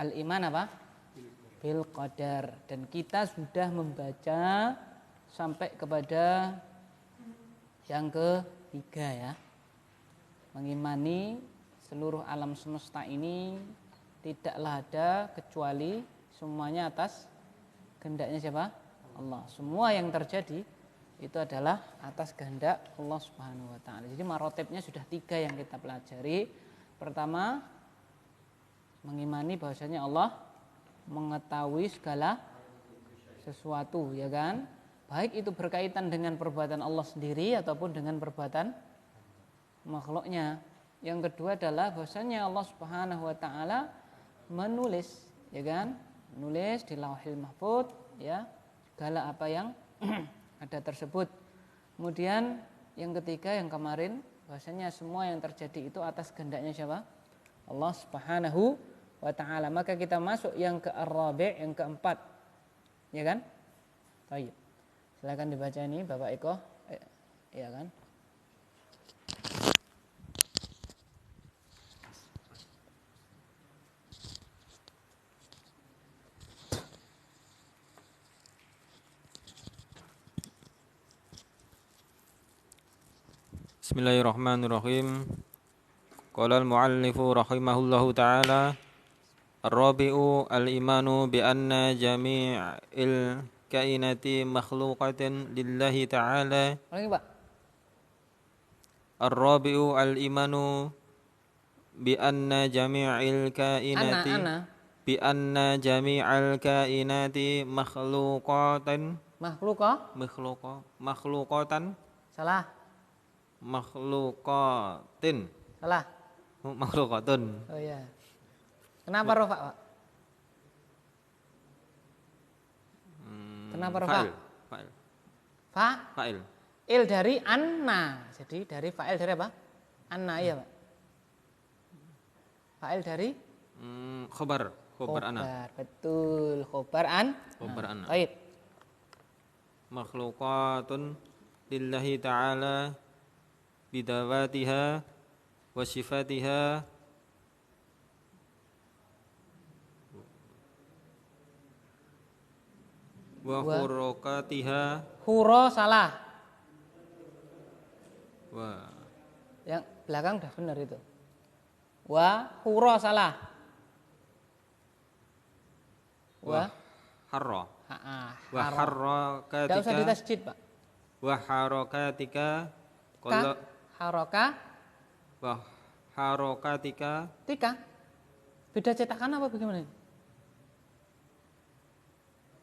al-iman apa? Bil qadar. Dan kita sudah membaca sampai kepada yang ketiga ya. Mengimani seluruh alam semesta ini tidaklah ada kecuali semuanya atas kehendaknya siapa? Allah. Semua yang terjadi itu adalah atas kehendak Allah Subhanahu wa taala. Jadi marotibnya sudah 3 yang kita pelajari. Pertama, mengimani bahwasanya Allah mengetahui segala sesuatu, ya kan? Baik itu berkaitan dengan perbuatan Allah sendiri ataupun dengan perbuatan makhluknya. Yang kedua adalah bahwasanya Allah Subhanahu wa taala menulis, ya kan? Menulis di Lauhil Mahfuz ya, segala apa yang ada tersebut. Kemudian yang ketiga yang kemarin bahwasanya semua yang terjadi itu atas kehendaknya siapa? Allah Subhanahu wa taala. Maka kita masuk yang ke-rabi', yang keempat. Ya kan? Baik. Silakan dibaca ini Bapak Eko. Ya kan? Bismillahirrahmanirrahim. Qala al-muallifu rahimahullahu ta'ala, ar-rabi'u al-imanu bi anna jami'il kainati makhluqatin lillahi ta'ala. Lagi, Pak. Ar-rabi'u al-imanu bi anna jami'il kainati bi anna jami'al kainati makhluqatan makhluqatan Salah. makhluqatin. Salah. Makhluqatun. Oh iya. Kenapa rofa, Pak? Kenapa rofa? Fa'il. Fa'il. Il dari anna. Jadi dari fa'il dari apa? Anna, iya, Pak. Fa'il dari Khobar anna. Betul, khobar anna. Baik. Makhluqatun lillahi ta'ala bidawatiha wa sifatiha wa hurukatiha. Huro salah. Wah. Yang belakang udah benar itu. Wa huro salah. Wa harra. Wa harakatika. Tidak usah ditasjid, Pak. Wa harakatika. Wa harakatika. Tika. Beda cetakan apa bagaimana?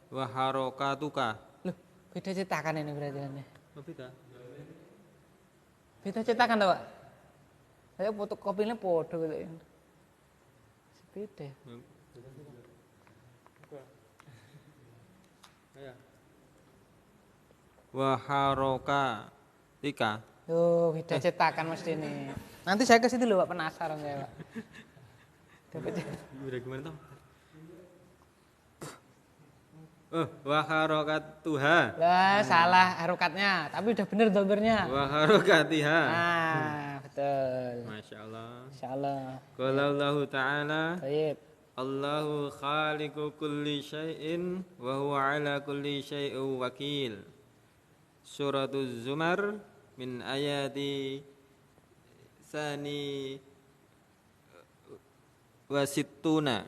Wa harakatuka. Loh, beda cetakan ini berarti. Oh, beda. Beda cetakan toh, Pak. Saya fotokopinya podo gitu. Beda. Wa harakatika. Tuh, beda cetakan mesti ini. Nanti saya ke situ loh, Pak, penasaran saya, Pak. Udah gimana toh? Wa harakatuha. Lah, salah harokatnya, tapi udah bener dobernya. Wa harakatiha. Nah, betul. Masyaallah. Insyaallah. Qala Allah Ta'ala, Baik. Allahu khaliqu kulli syai'in wa huwa ala kulli syai'in wakil. Suratul Zumar min ayati sani wa sittuna.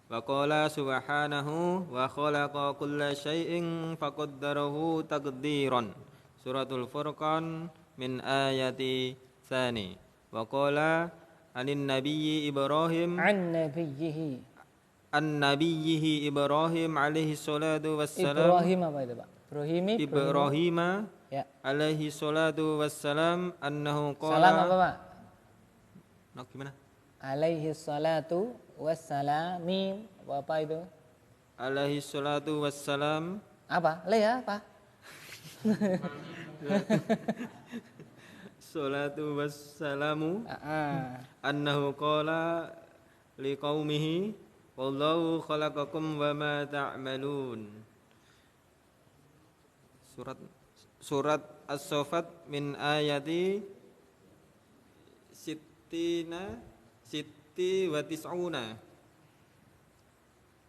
Wa qala subhanahu wa khalaqa kulla syai'in faqaddarahu taqdiran. Suratul Furqan min ayati sani. Wa qala anin nabiyyi Ibrahim an nabiyyihi Ibrahim alaihi salatu wassalam. Ibrahim apa itu, Pak? Ibrahim ya. Alaihi salatu wassalam annahu qala. Salam apa, Pak? Nah, gimana? Alaihi salatu wassalami. Apa itu? Alaihi salatu wassalam. Apa? Le ya, apa? Salatu wassalamu annahu qala liqaumihi wallahu khalaqakum wa ma ta'malun. Surat As-Saffat min ayati sitti wa tis'una.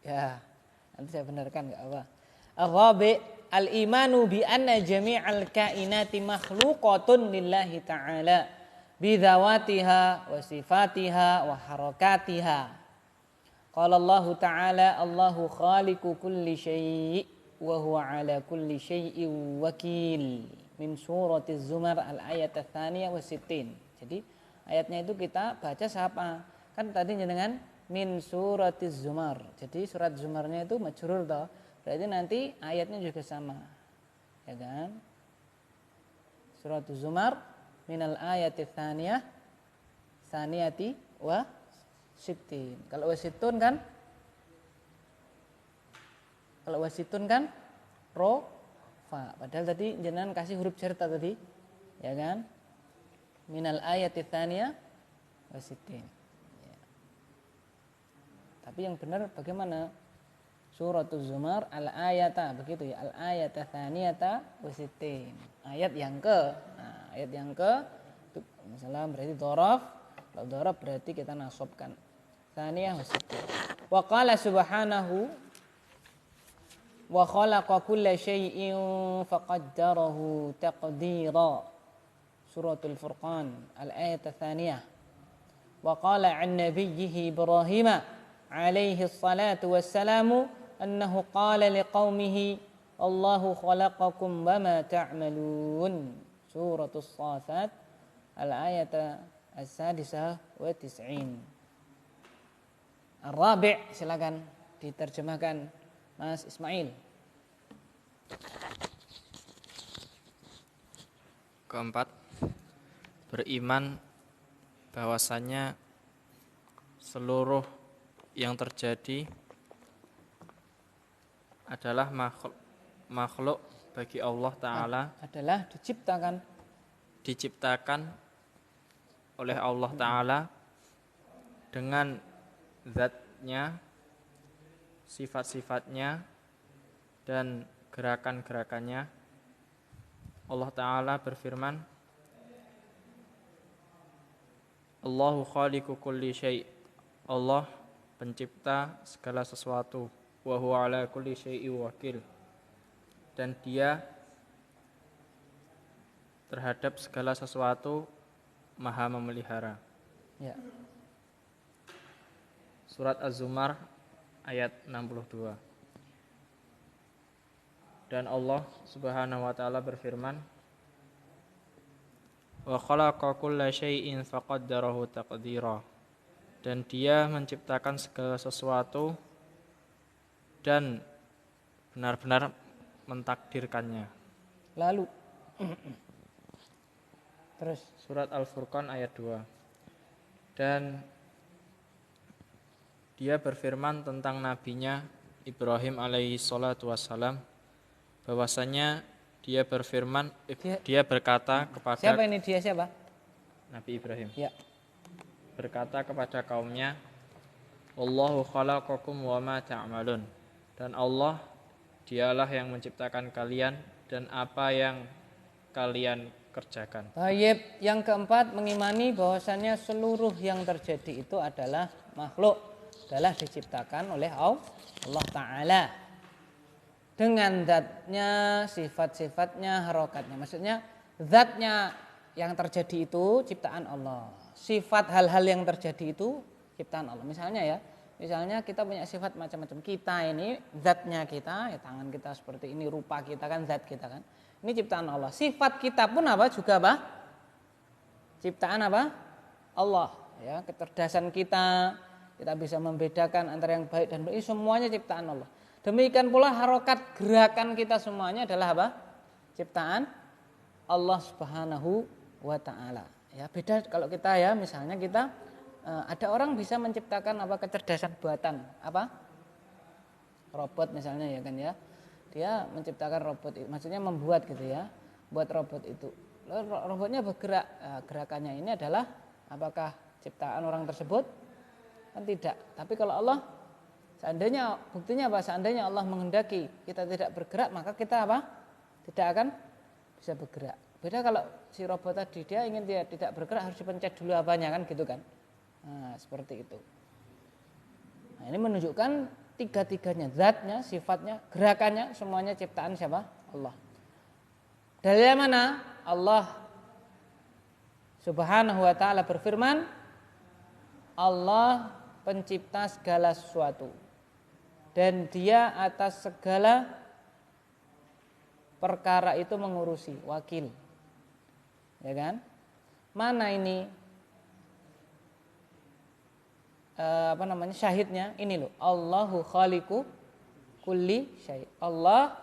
Ya, nanti saya benarkan enggak apa. Ar-rabi' al-imanu bi anna jami'al kainati makhluqatun lillahi ta'ala bi dzawatiha wa sifatiha wa harakatiha. Qala Allah ta'ala Allahu khaliqu kulli syai' wa huwa ala kulli syai'in wakil. Min suratiz Zumar al-ayat ats-tsaniyah wa sittin. Jadi ayatnya itu kita baca siapa? Kan tadi dengan min suratiz Zumar. Jadi surat Zumarnya itu majrur toh. Berarti nanti ayatnya juga sama. Ya kan? Surat Zumar minal ayati tsaniyah saniyati wa sittin. Kalau wasitun kan? Kalau wasitun kan fa. Padahal tadi jenengan kasih huruf cerita tadi. Ya kan? Minal ayati tsaniyah wa sittin. Ya. Tapi yang benar bagaimana? Suratul Zumar al-ayata, begitu ya, al-ayata tsaniyata wa sittin. Ayat yang ke. Nah, ayat yang ke itu misalnya berarti dhorof. Kalau dhorof berarti kita nasabkan. Tsaniyah wa sittin. Wa qala subhanahu wa khalaqa kulla syai'in faqaddarahu taqdira. Suratul Furqan al-ayata tsaniyah. Wa qala 'an nabiyhi Ibrahim alaihi salatu wassalamu annahu qala liqaumihi Allahu khalaqakum wama ta'malun. Suratus Shafat al-ayat as-sadisah wa tis'in. Ar-rabi' silakan diterjemahkan Mas Ismail. Keempat, beriman bahwasanya seluruh yang terjadi adalah makhluk bagi Allah Ta'ala, Adalah diciptakan oleh Allah Ta'ala dengan zatnya, sifat-sifatnya, dan gerakan-gerakannya. Allah Ta'ala berfirman, Allahu khaliqu kulli syai'. Allah pencipta segala sesuatu. Wa huwa ala kulli syai'in wakil. Dan Dia terhadap segala sesuatu Maha memelihara. Ya. Surat Az-Zumar ayat 62. Dan Allah Subhanahu wa taala berfirman, wa khalaqa kulla syai'in faqaddarahu taqdira. Dan Dia menciptakan segala sesuatu dan benar-benar mentakdirkannya. Lalu terus Surat Al-Furqan ayat 2. Dan Dia berfirman tentang nabinya Ibrahim alaihi salatu wassalam, bahwasanya dia berfirman, dia berkata kepada, siapa ini dia siapa? Nabi Ibrahim. Ya. Berkata kepada kaumnya, Wallahu khalaqakum wa ma ta'malun. Dan Allah Dialah yang menciptakan kalian dan apa yang kalian kerjakan. Baik, yang keempat mengimani bahwasannya seluruh yang terjadi itu adalah makhluk, adalah diciptakan oleh Allah Ta'ala dengan zatnya, sifat-sifatnya, harokatnya. Maksudnya zatnya yang terjadi itu ciptaan Allah, sifat hal-hal yang terjadi itu ciptaan Allah. Misalnya kita punya sifat macam-macam. Kita ini zatnya kita, ya, tangan kita seperti ini, rupa kita kan zat kita kan. Ini ciptaan Allah. Sifat kita pun apa? Juga apa? Ciptaan apa? Allah. Ya, kecerdasan kita bisa membedakan antara yang baik dan buruk. Semuanya ciptaan Allah. Demikian pula harokat gerakan kita semuanya adalah apa? Ciptaan Allah Subhanahu wa Ta'ala. Ya, beda kalau kita ya, misalnya kita ada orang bisa menciptakan apa kecerdasan buatan, apa? Robot misalnya ya kan ya. Dia menciptakan robot, maksudnya membuat gitu ya, buat robot itu. Lalu robotnya bergerak, gerakannya ini adalah apakah ciptaan orang tersebut? Kan tidak. Tapi kalau Allah, seandainya buktinya apa? Seandainya Allah menghendaki kita tidak bergerak, maka kita apa? Tidak akan bisa bergerak. Beda kalau si robot tadi dia ingin dia tidak bergerak harus dipencet dulu apanya kan gitu kan. Nah, seperti itu. Nah, ini menunjukkan tiga-tiganya, zatnya, sifatnya, gerakannya, semuanya ciptaan siapa? Allah. Dalilnya mana? Allah Subhanahu wa ta'ala berfirman, Allah pencipta segala sesuatu dan dia atas segala perkara itu mengurusi, wakil. Ya kan? Mana ini syahidnya? Ini loh, Allahu khaliqu kulli syai'. Allah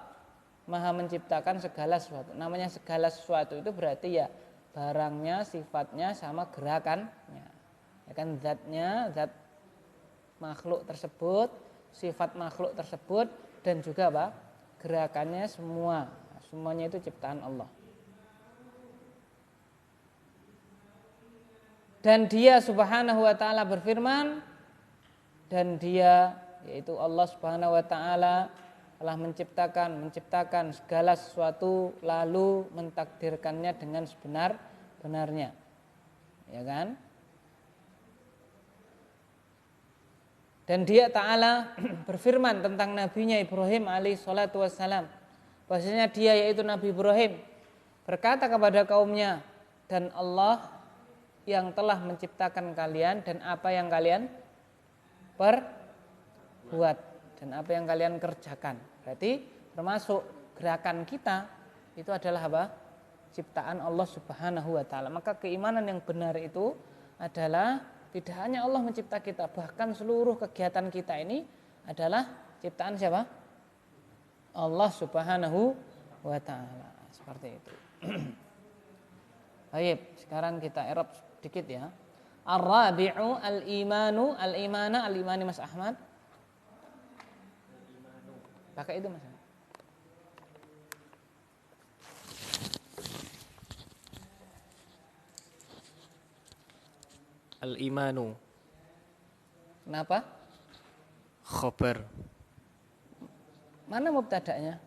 Maha menciptakan segala sesuatu. Namanya segala sesuatu itu berarti ya barangnya, sifatnya sama gerakannya. Ya kan, zatnya, zat makhluk tersebut, sifat makhluk tersebut dan juga apa? Gerakannya semuanya itu ciptaan Allah. Dan dia Subhanahu wa ta'ala berfirman, dan dia yaitu Allah Subhanahu wa ta'ala telah menciptakan segala sesuatu lalu mentakdirkannya dengan sebenar-benarnya. Ya kan? Dan dia ta'ala berfirman tentang nabinya Ibrahim alaihi salatu wassalam, bahwasanya dia yaitu Nabi Ibrahim berkata kepada kaumnya, dan Allah yang telah menciptakan kalian dan apa yang kalian perbuat dan apa yang kalian kerjakan. Berarti termasuk gerakan kita itu adalah apa? Ciptaan Allah Subhanahu wa ta'ala. Maka keimanan yang benar itu adalah tidak hanya Allah mencipta kita, bahkan seluruh kegiatan kita ini adalah ciptaan siapa? Allah Subhanahu wa ta'ala. Seperti itu. Baik, sekarang kita i'rab sedikit ya. Ar-rabi'u al-imani Mas Ahmad. Pakai itu Mas. Al-imanu. Kenapa? Khobar. Mana mubtada'nya?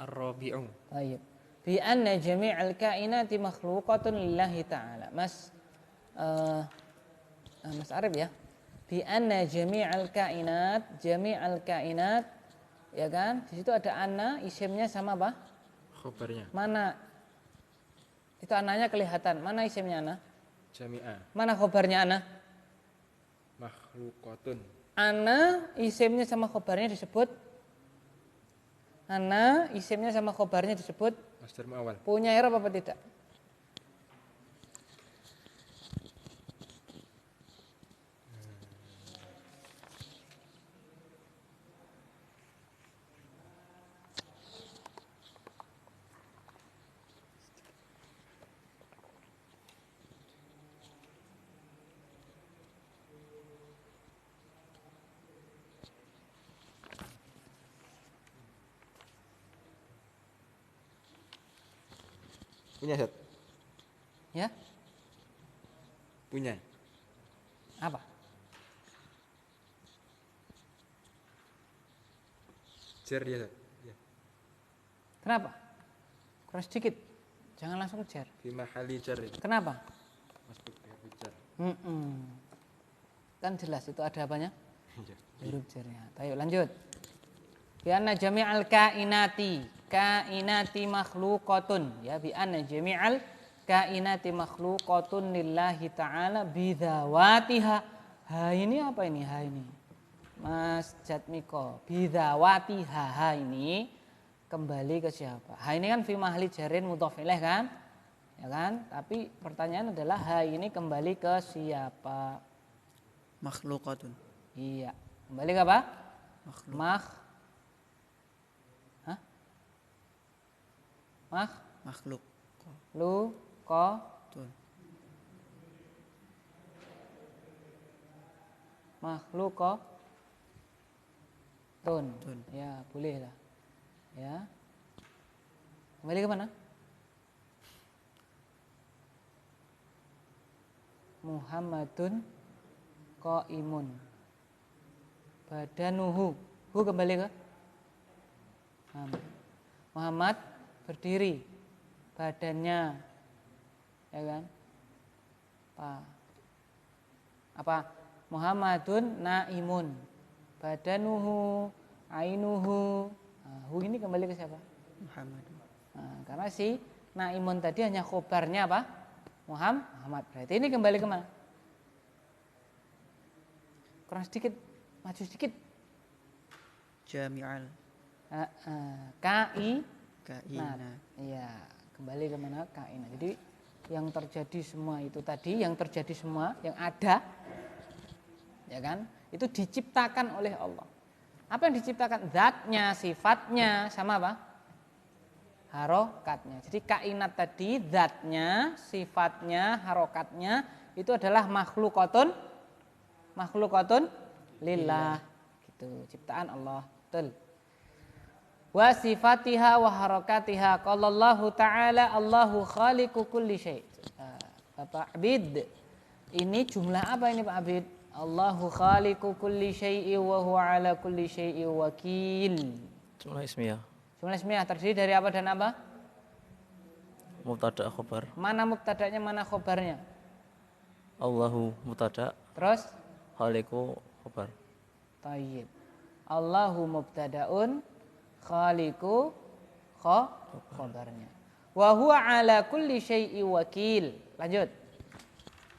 Ar-rabi'u. Baik. Bi anna jami'al kainati makhluqatun lillahi ta'ala. Mas Arif ya. Bi anna jami'al kainat ya kan? Di situ ada anna, isimnya sama apa? Khobarnya. Mana? Itu ananya kelihatan. Mana isimnya ana? Jami'ah. Mana khobarnya ana? Makhluqatun. Ana isimnya sama khobarnya disebut. Ana isimnya sama khobarnya disebut. Masdar mu'awwal. Punya i'rab apa tidak? Punya, Ustaz? Ya? Punya. Apa? Jar ya, Ustaz? Ya. Kenapa? Kurang sedikit. Jangan langsung jar. Fi mahali jar itu. Kenapa? Masbuk bi jar. Kan jelas itu ada apanya? Iya. Huruf jarnya. Ayo lanjut. Bi anna jami'al kainati makhluqatun, ya, bi anna jami'al kainati makhluqatun lillahi ta'ala bidzawatiha. Ha ini apa ini? Ha ini Mas Jatmiko, bidzawatiha. Ha ini kembali ke siapa? Ha ini kan fi mahli jarin mudhof ilaih kan? Ya kan? Tapi pertanyaan adalah ha ini kembali ke siapa? Makhluqatun. Iya, kembali ke apa? Makhluk. Tun. Makhlukatun. Ya, boleh lah. Ya. Kembali ke mana? Muhammadun qaimun. Badanuhu. Hu kembali ke Muhammad berdiri, badannya, ya kan? Apa? Muhammadun naimun, badanuhu, ainuhu. Nah, hu ini kembali ke siapa? Muhammad. Nah, karena si naimun tadi hanya khobarnya apa? Muhammad. Berarti ini kembali ke mana? Kurang sedikit, maju sedikit. Jami'al Kainat. kainat. Iya, kembali ke mana? Kainat. Jadi yang terjadi semua itu tadi, yang terjadi semua, yang ada, ya kan? Itu diciptakan oleh Allah. Apa yang diciptakan? Zatnya, sifatnya, sama apa? Harokatnya. Jadi kainat tadi, zatnya, sifatnya, harokatnya itu adalah makhlukatun lillah. Gitu, ciptaan Allah. Betul. Wa sifatiha wa harakatiha. Qala Allah Ta'ala Allahu khaliqu kulli syai'. Bapak Abid, ini jumlah apa ini Pak Abid? Allahu khaliqu kulli syai'i wa huwa ala kulli syai'i wakil. Jumlah ismiyah. Jumlah ismiyah terdiri dari apa dan apa? Mubtada khobar. Mana mubtada'nya, mana khobarnya? Allahu mubtada, Terus? khaliqu khobar. Tayyib. Allahu mubtada'un, khaliqu khobarnya. Wa huwa ala kulli syai'i wakil. Lanjut.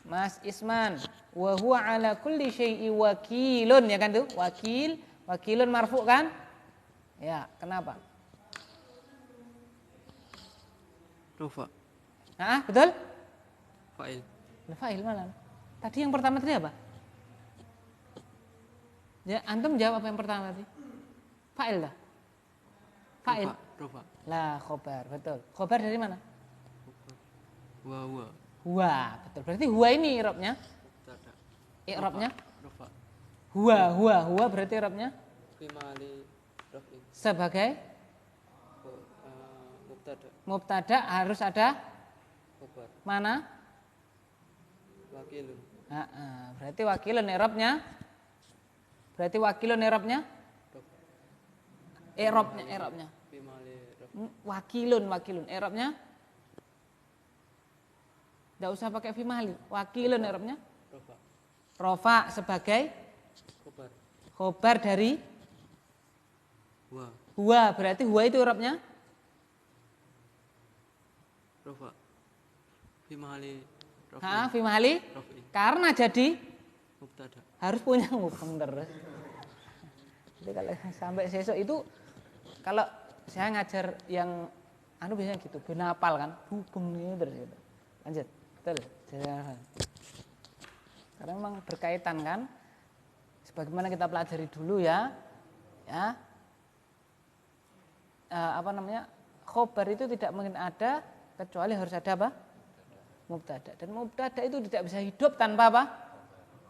Mas Isman, wa huwa ala kulli syai'i wakilun, ya kan tuh? Wakil, wakilun marfu kan? Ya, kenapa? Rufa. Nah, betul? Fa'il. Fa'il mana? Tadi yang pertama tadi apa? Ya, antum jawab apa yang pertama tadi? Fa'il dah. Fa'il. Rufa. Lah, khobar, betul. Khobar dari mana? Wa. Huwa, betul. Berarti huwa ini i'rabnya? Mubtada. I'rabnya? Rufa. Huwa berarti i'rabnya? Fi mali raf'in. Sebagai Mubtada. mubtada harus ada Khabar. mana? Wakilun. Berarti wakilun i'rabnya? Berarti wakilun i'rabnya? I'rabnya. Fi mali raf'in. Wakilun i'rabnya? Enggak usah pakai fi mahli. Wakilun i'rabnya? Rufa. Rofa sebagai Khabar. khobar dari Wa. huwa, berarti huwa itu i'rabnya? Rufa. Fi mali raf'in. Fi mahli? Raf'in. Karena jadi Mubtada. harus punya mubham terus. Jadi kalau sampai besok itu, kalau saya ngajar yang biasanya gitu, benapal kan, hubung ini terus gitu. Lanjut, betul. Karena memang berkaitan kan, sebagaimana kita pelajari dulu ya, khobar itu tidak mungkin ada kecuali harus ada apa? Mubtada. Dan mubtada itu tidak bisa hidup tanpa apa?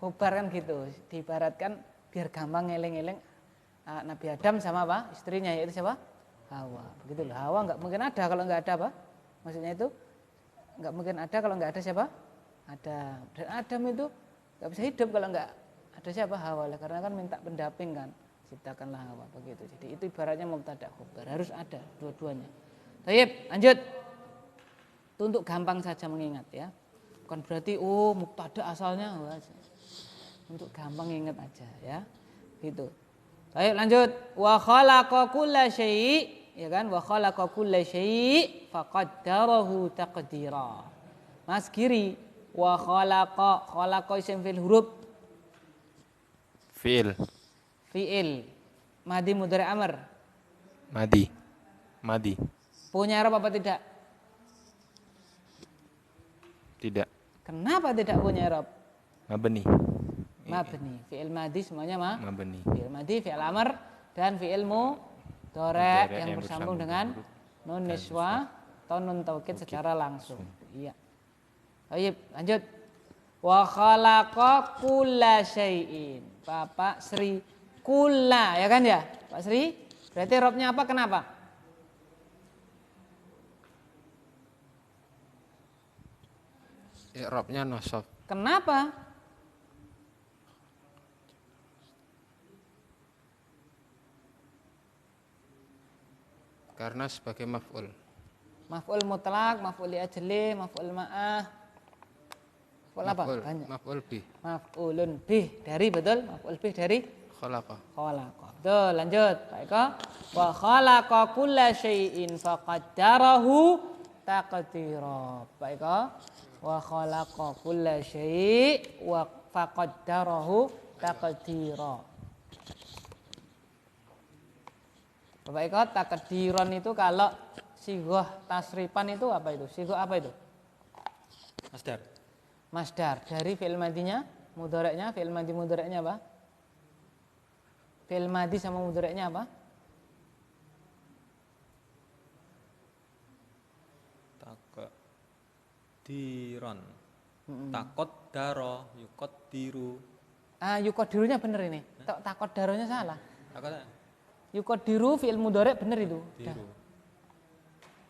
Khobar kan gitu. Diibaratkan biar gampang ngeleng-ngeleng, Nabi Adam sama apa? Istrinya yaitu siapa? Hawa. Begitu loh. Hawa nggak mungkin ada kalau nggak ada apa? Maksudnya itu nggak mungkin ada kalau nggak ada siapa? Adam. Dan Adam itu nggak bisa hidup kalau nggak ada siapa? Hawa. Karena kan minta pendamping kan. Ciptakanlah Hawa begitu. Jadi itu ibaratnya mubtada khobar, harus ada dua-duanya. Baik, lanjut. Itu untuk gampang saja mengingat ya. Bukan berarti mubtada asalnya untuk gampang ingat aja ya. Gitu. Baik, lanjut. Wa khalaqa kulla syai', ya kan? Wa khalaqa kulla syai' faqaddarahu taqdira. Mas Giri, wa khalaqa isim fil huruf Fi'il. fi'il. Madi mudhari amr. Madi. Punya i'rab apa tidak? Tidak. Kenapa tidak punya i'rab? Mabni. Mabni. Fi'il madi semuanya Mabni. fi'il madi, fi'il amr dan fi'il mudhari yang bersambung dengan nun niswa atau nun taukid secara langsung. Iya. Baik, lanjut. Wa khalaqa kulla syai'in. Bapak Sri, kulla, ya kan ya? Pak Sri, berarti i'rabnya apa? Kenapa? I'rabnya nasab. Kenapa? Karena sebagai maf'ul. Maf'ul mutlak, maf'ul li ajli, maf'ul ma'ah. Maf'ul apa? Banyak. Maf'ul bih. Maf'ulun bih dari, betul? Maf'ul bih dari Khalaqa. Khalaqa. Tuh, lanjut. Pak Eko. Wa khalaqa kulla syai'in faqaddarahu taqdira. Pak Eko. Wa khalaqa kulla syai' wa faqaddarahu taqdira. Bapak Eko, takdiron itu kalau sighah tasrifan itu apa itu? Sighah apa itu? Masdar. Masdar. Dari fi'il madinya, mudhari'nya, fi'il madi mudhari'nya apa? Fi'il madi sama mudhari'nya apa? Takdiron. Takot daro, yukot diru. Ah, yuqaddirunya bener ini. Takot daronya salah. Takot Yuqaddiru fi'il mudhari' bener itu. diru.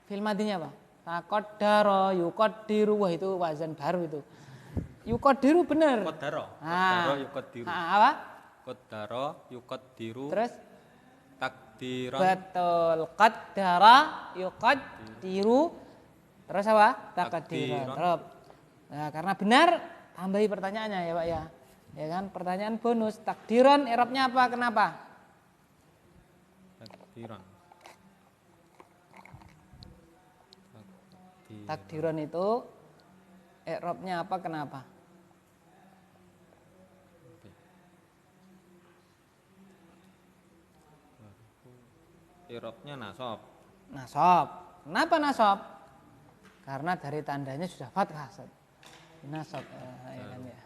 Fi'il madinya apa? Taqaddara, yuqaddiru. Wah, itu wazan baru itu. Yuqaddiru bener. Kodaro. Ah. Kodaro yukot diru. Apa? Kodaro yukot diru. Terus Takdiron. betul. Qaddara yuqaddiru. Terus apa? Taqdiran. Takdiran. Terus. Nah, karena benar tambahi pertanyaannya ya, Pak ya. Ya kan? Pertanyaan bonus. Takdiran i'rabnya apa? Kenapa? Takdiron. Takdiran itu i'rabnya apa? Kenapa? Irobnya nasab. Nasab. Kenapa nasab? Karena dari tandanya sudah fathah. Nasab. Ya kan ya.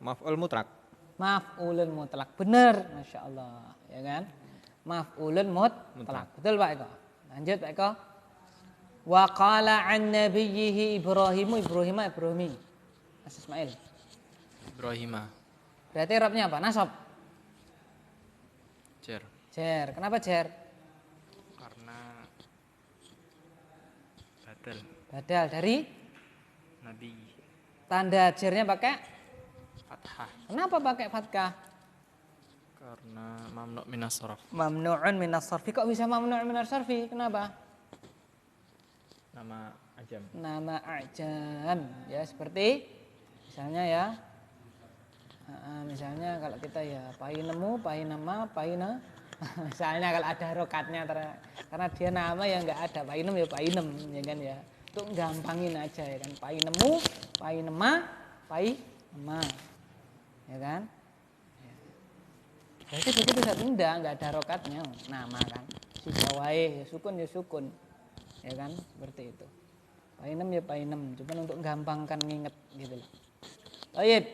Maf'ul mutlak. Maf'ulun mutlak. Benar, Masya Allah. Ya kan? Maf'ulun mutlak. Betul Pak Eko. Lanjut Pak Eko. Wa qala an nabiyyihi Ibrahimi. Mas Ismail. Ibrahima. Berarti i'rabnya apa? Nasab. Jar. Jer. Kenapa jer? Karena badal Badal dari Nabi. tanda jernya pakai. Fathah. Kenapa pakai fathah? Karena mamnu' minas sarf. Mamnu'un minas sarfi. Kok bisa mamnu'un minas sarfi? Kenapa? Nama ajam. Nama ajam. Ya seperti misalnya ya. Misalnya kalau kita ya painemu, painama, paina. Misalnya kalau ada rokatnya karena dia nama yang enggak ada painem ya painem ya kan ya. Untuk gampangin aja ya kan. Painemu, painema, painema. Ya kan? Jadi begitu saat enggak ada rokatnya nama kan. Si bawae ya sukun. Ya kan? Seperti itu. Painem ya painem, cuman untuk gampangkan nginget gitu loh. Baik.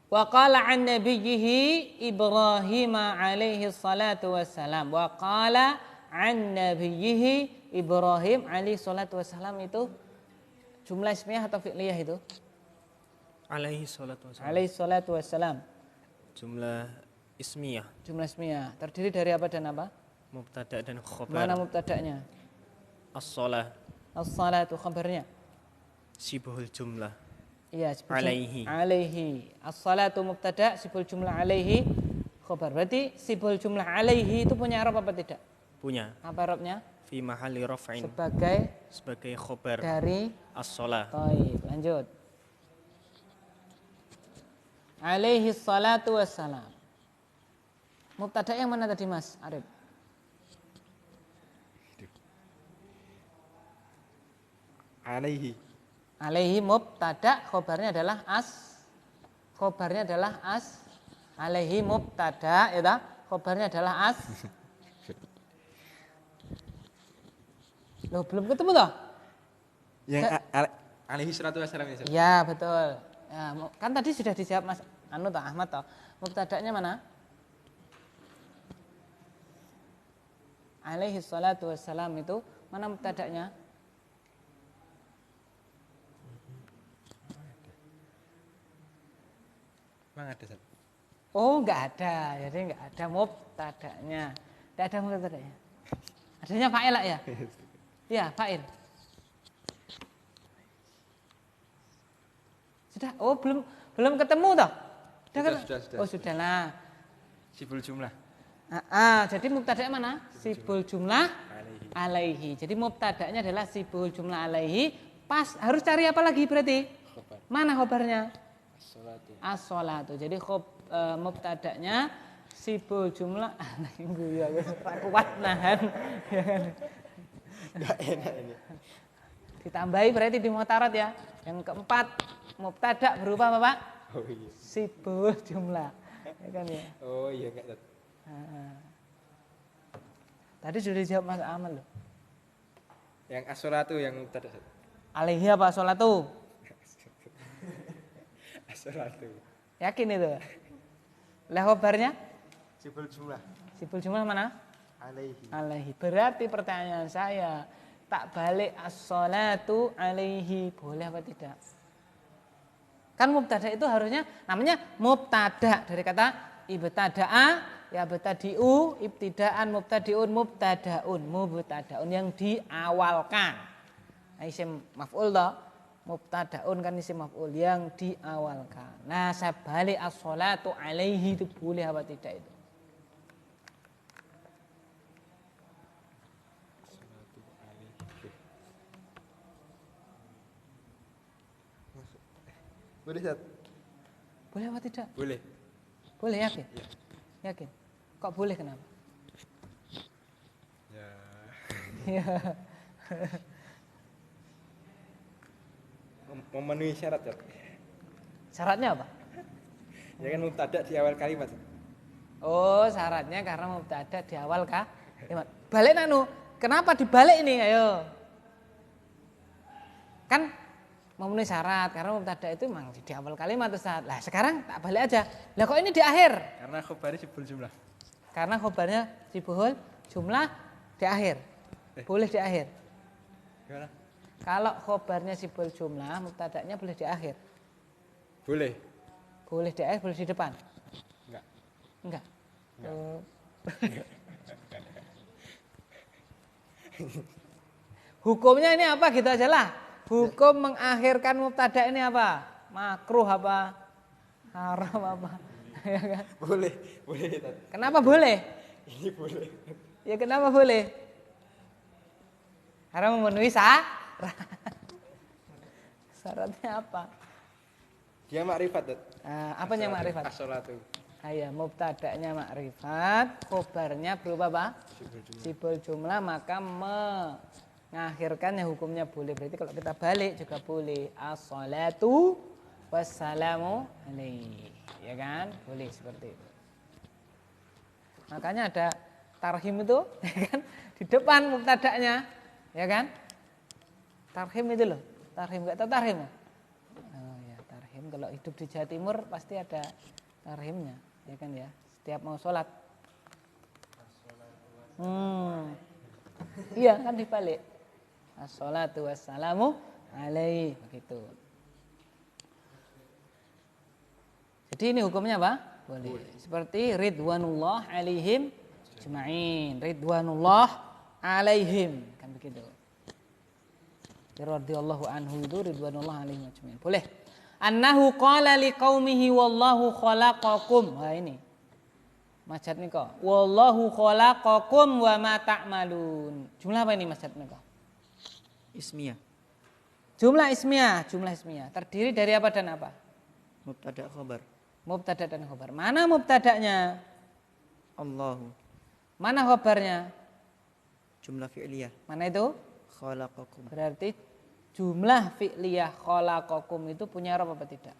Wa qala an nabiyhi Ibrahim alaihi salatu wassalam. Wa qala an nabiyhi Ibrahim alaihi salatu wassalam itu jumlah ismiyah atau fi'liyah itu? Alaihi salatu wassalam. Alaihi salatu wassalam. Jumlah ismiyah, Jumlah ismiyah terdiri dari apa dan apa? mubtada dan khobar. Mana mubtada'nya? As-shalah, As-salatu khabarnya. sibhul jumlah. Iya, Alaihi. Alaihi. As-salatu mubtada, sibul jumlah alaihi khabar. Berarti sibul jumlah alaihi itu punya i'rab apa tidak? Punya Apa i'rabnya? fi mahalli raf'in Sebagai khobar dari as-shalah. Taib, lanjut. Alaihi salatu wassalam. Mubtada yang mana tadi Mas Arif? Alaihi. Alaihi mubtada, khobarnya adalah as. Khobarnya adalah as. Alaihi mubtada, ya tak? Khobarnya adalah as. Loh, belum ketemu toh? Yang alaihi salatu wassalam ya. Ya, betul. Ya, kan tadi sudah dijawab Mas Anu toh, Ahmad toh. Mubtada'nya mana? Alaihi salatu wassalam itu mana mubtada'nya? Memang ada. Oh, enggak ada. Jadi enggak ada mubtada'nya. Enggak ada mubtada'nya. Adanya fa'il ya? Ya, fa'il. Sudah? Oh, belum ketemu toh? Sudah. Oh, sudah lah. Sibul jumlah. Jadi mubtada'nya mana? Sibul jumlah alaihi. Jadi mubtada'nya adalah sibul jumlah alaihi. Pas harus cari apa lagi berarti? Mana khobarnya? As-sholatu. Jadi mubtada'nya sibul jumlah alaihi. Ya kuat nahan. Enggak enak ini. Ditambahi berarti di mu'tarat ya. Yang keempat mubtada' berupa apa, Pak? Oh iya. Sibul jumlah. Ya kan ya? Oh iya enggak. Tadi sudah dijawab Mas Amal loh. Yang as-sholatu yang mubtada. Alaihi apa sholatu? As-sholatu. Yakin itu? Lah khobarnya? Sibul jumlah. Sibul jumlah mana? Alaihi. Alaihi. Berarti pertanyaan saya, tak balik as-sholatu alaihi, boleh apa tidak? Kan mubtada itu harusnya namanya mubtada dari kata ibtada'a, ya betadi'u, ibtidaan, mubtadi'un, mubtadaun yang diawalkan. Nah, isim maf'ul toh, mubtadaun kan isim maf'ul yang diawalkan. Nah, saya balik as-sholatu alaihi itu boleh apa tidak itu? Boleh, Ustaz? Boleh apa tidak? Boleh. Boleh, yakin? Yakin? Kok boleh, kenapa? Ya. Memenuhi syarat, ya. Syaratnya apa? Ya kan mubtada di awal kalimat. Oh, syaratnya karena mubtada di awal kalimat. Balik nanu. Kenapa dibalik ini? Ayo. Kan memenuhi syarat karena mubtada itu memang di awal kalimat, Ustaz. Lah, sekarang tak balik aja. Lah kok ini di akhir? Karena khobarnya sibul jumlah. Karena khobarnya sibul jumlah di akhir. Boleh di akhir. Gimana? Kalau khobarnya sibul jumlah, mubtada'nya boleh di akhir. Boleh. Boleh di akhir, boleh di depan. Enggak. Oh. Hukumnya ini apa? Gitu aja lah. Hukum mengakhirkan mubtada ini apa? Makruh apa? Haram apa? Ya kan? Boleh. Ustaz. Kenapa boleh? Ini boleh. Ya kenapa boleh? Karena memenuhi syarat. Syaratnya apa? Dia makrifat, Ustaz. Apanya makrifat? As-sholatu. Ya, mubtada'nya makrifat, khobarnya berupa apa? Sibul jumlah, maka mengakhirkannya hukumnya boleh. Berarti kalau kita balik juga boleh. As-sholatu wassalamu alaihi. Ya kan? Boleh seperti itu. Makanya ada tarhim itu, ya kan? Di depan mubtada'nya, ya kan? Tarhim itu loh. Tarhim, enggak tahu tarhim? Oh ya, tarhim kalau hidup di Jawa Timur pasti ada tarhimnya, ya kan ya? Setiap mau sholat. Iya kan dibalik. As-sholatu wassalamu alaihi, begitu. Jadi ini hukumnya apa? Boleh. Seperti ridwanullah alaihim ajma'in. Ridwanullah alaihim, kan begitu. Radhiyallahu anhu itu ridwanullah alaihim ajma'in. Boleh. Annahu qala liqaumihi wallahu khalaqakum. Wah ini. Mas Jatmiko. Wallahu khalaqakum wa ma ta'malun. Jumlah apa ini Mas Jatmiko? Ismiyah. Jumlah ismiyah. Terdiri dari apa dan apa? Mubtada khabar. Mubtada dan khobar. Mana mubtadanya? Allahu. Mana khobarnya? Jumlah fi'liyah. Mana itu? Khalaqakum. Berarti jumlah fi'liyah khalaqakum itu punya i'rab apa tidak?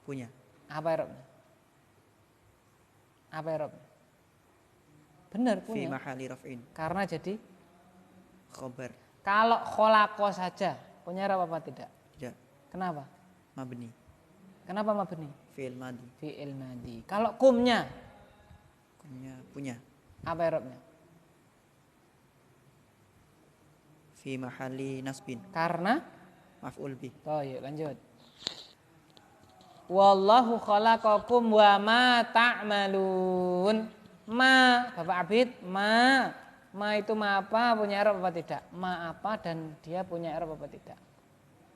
Punya. Apa i'rabnya? Apa i'rabnya? Benar Fi punya. mahali raf'in. Karena jadi Khabar. kalau khalaqa saja punya i'rab apa tidak? Tidak. Kenapa? Mabni. Kenapa mabni? Fi'il madi. Fi'il madi. Kalau kumnya Punya. apa i'rabnya? Fi mahali nasbin. Karena Maf'ul bih. oh yuk lanjut. Wallahu khalaqakum wa ma ta'malun. Ma Bapak Abid, ma Ma itu ma apa punya i'rab apa tidak? Ma apa dan dia punya i'rab apa tidak?